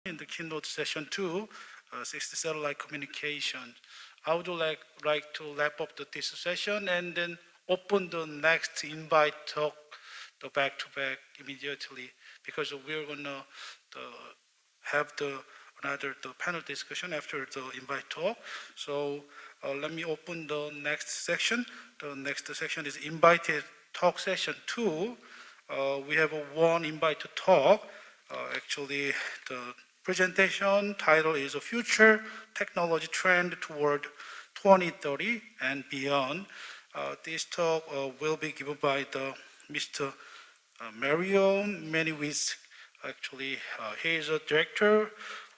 in the keynote session 2, 60 satellite communication. I would like to wrap up this session and then open the next invite talk, the back-to-back immediately, because we're gonna have another panel discussion after the invite talk. So let me open the next section. The next section is invited talk session 2. We have one invite to talk. Actually, the presentation title is a future technology trend toward 2030 and beyond. This talk will be given by Mr. Maniewicz. Actually, he is a director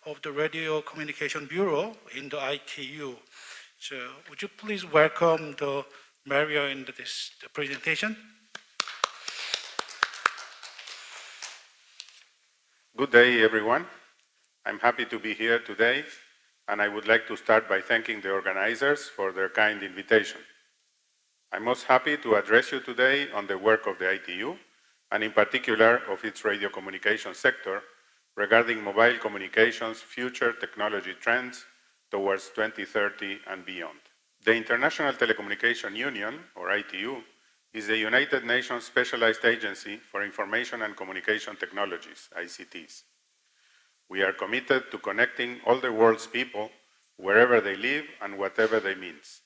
of the Radio Communication Bureau in the ITU. So would you please welcome the Mario in the presentation? Good day, everyone. I'm happy to be here today, and I would like to start by thanking the organizers for their kind invitation. I'm most happy to address you today on the work of the ITU, and in particular of its radio communication sector, regarding mobile communications future technology trends towards 2030 and beyond. The International Telecommunication Union, or ITU, is the United Nations Specialized Agency for Information and Communication Technologies, ICTs. We are committed to connecting all the world's people wherever they live and whatever they means.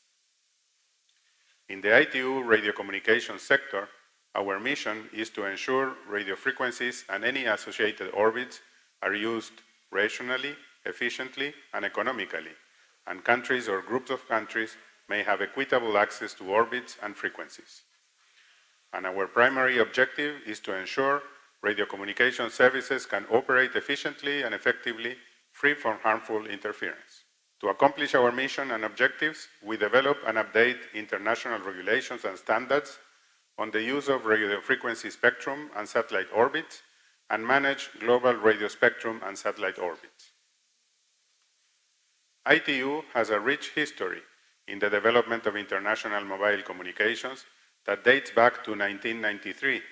In the ITU radio communication sector, our mission is to ensure radio frequencies and any associated orbits are used rationally, efficiently, and economically, and countries or groups of countries may have equitable access to orbits and frequencies. And our primary objective is to ensure radio communication services can operate efficiently and effectively, free from harmful interference. To accomplish our mission and objectives, we develop and update international regulations and standards on the use of radio frequency spectrum and satellite orbits, and manage global radio spectrum and satellite orbits. ITU has a rich history in the development of international mobile communications that dates back to 1993,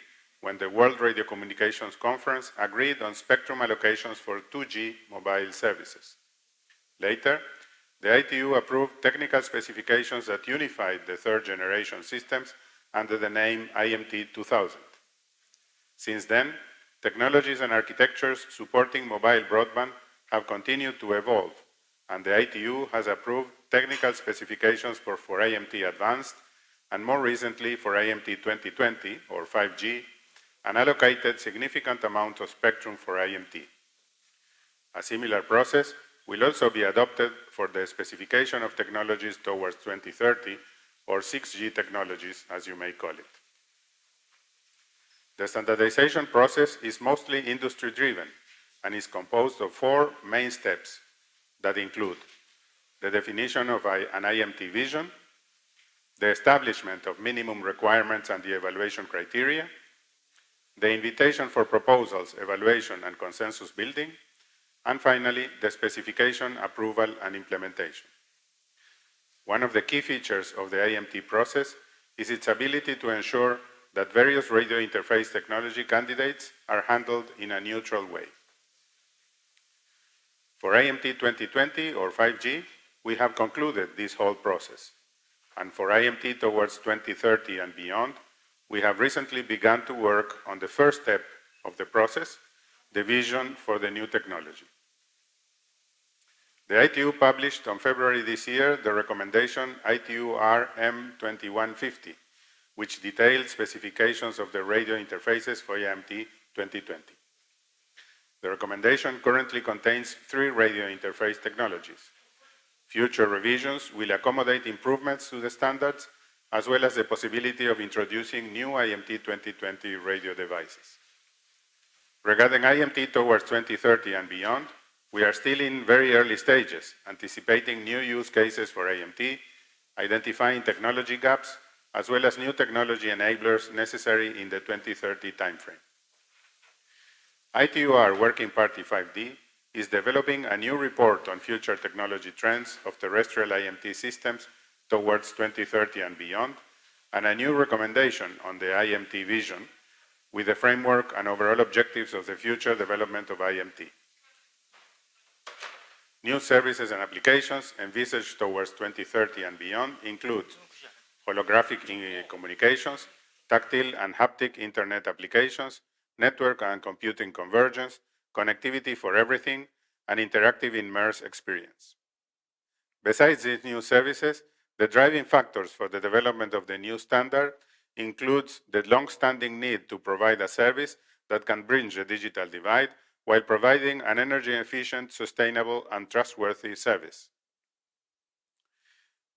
when the World Radio Communications Conference agreed on spectrum allocations for 2G mobile services. Later, the ITU approved technical specifications that unified the third-generation systems under the name IMT 2000. Since then, technologies and architectures supporting mobile broadband have continued to evolve, and the ITU has approved technical specifications for IMT Advanced, and more recently for IMT 2020, or 5G, and allocated significant amounts of spectrum for IMT. A similar process will also be adopted for the specification of technologies towards 2030, or 6G technologies, as you may call it. The standardization process is mostly industry-driven and is composed of 4 main steps that include the definition of an IMT vision, the establishment of minimum requirements and the evaluation criteria, the invitation for proposals, evaluation, and consensus building, and finally, the specification, approval, and implementation. One of the key features of the IMT process is its ability to ensure that various radio interface technology candidates are handled in a neutral way. For IMT 2020, or 5G, we have concluded this whole process. And for IMT towards 2030 and beyond, we have recently begun to work on the first step of the process, the vision for the new technology. The ITU published on February this year the recommendation ITU RM2150, which detailed specifications of the radio interfaces for IMT 2020. The recommendation currently contains 3 radio interface technologies. Future revisions will accommodate improvements to the standards, as well as the possibility of introducing new IMT 2020 radio devices. Regarding IMT towards 2030 and beyond, we are still in very early stages, anticipating new use cases for IMT, identifying technology gaps, as well as new technology enablers necessary in the 2030 timeframe. ITUR Working Party 5D is developing a new report on future technology trends of terrestrial IMT systems towards 2030 and beyond, and a new recommendation on the IMT vision with the framework and overall objectives of the future development of IMT. New services and applications envisaged towards 2030 and beyond include holographic communications, tactile and haptic internet applications, network and computing convergence, connectivity for everything, and interactive immersive experience. Besides these new services, the driving factors for the development of the new standard includes the long-standing need to provide a service that can bridge the digital divide while providing an energy-efficient, sustainable, and trustworthy service.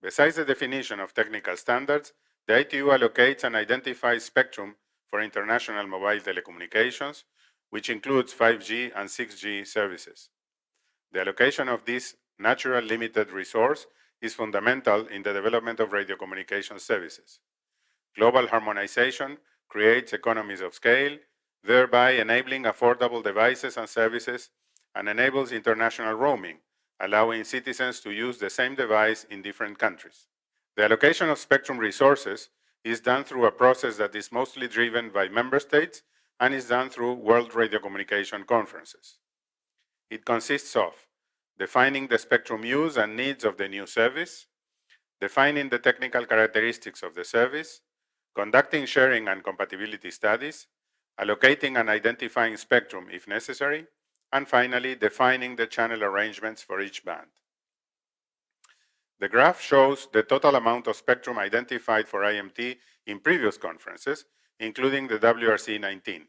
Besides the definition of technical standards, the ITU allocates and identifies spectrum for international mobile telecommunications, which includes 5G and 6G services. The allocation of this natural limited resource is fundamental in the development of radio communication services. Global harmonization creates economies of scale, thereby enabling affordable devices and services, and enables international roaming, allowing citizens to use the same device in different countries. The allocation of spectrum resources is done through a process that is mostly driven by member states and is done through World Radio Communication conferences. It consists of defining the spectrum use and needs of the new service, defining the technical characteristics of the service, conducting sharing and compatibility studies, allocating and identifying spectrum if necessary, and finally, defining the channel arrangements for each band. The graph shows the total amount of spectrum identified for IMT in previous conferences, including the WRC-19.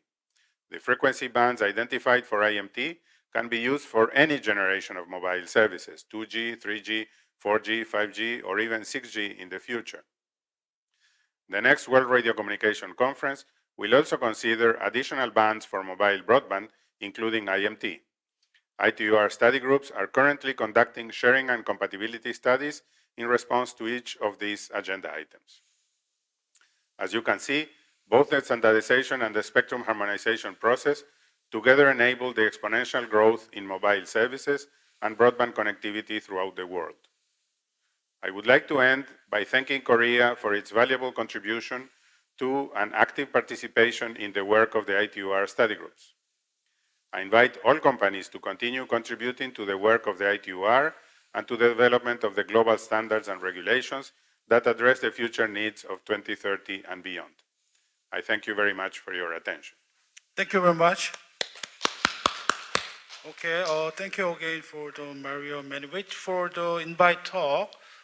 The frequency bands identified for IMT can be used for any generation of mobile services, 2G, 3G, 4G, 5G, or even 6G in the future. The next World Radio Communication Conference will also consider additional bands for mobile broadband, including IMT. ITUR study groups are currently conducting sharing and compatibility studies in response to each of these agenda items. As you can see, both the standardization and the spectrum harmonization process together enable the exponential growth in mobile services and broadband connectivity throughout the world. I would like to end by thanking Korea for its valuable contribution to an active participation in the work of the ITUR study groups. I invite all companies to continue contributing to the work of the ITUR and to the development of the global standards and regulations that address the future needs of 2030 and beyond. I thank you very much for your attention. Thank you very much. Okay, thank you again for the Mario Maniewicz for the invite talk.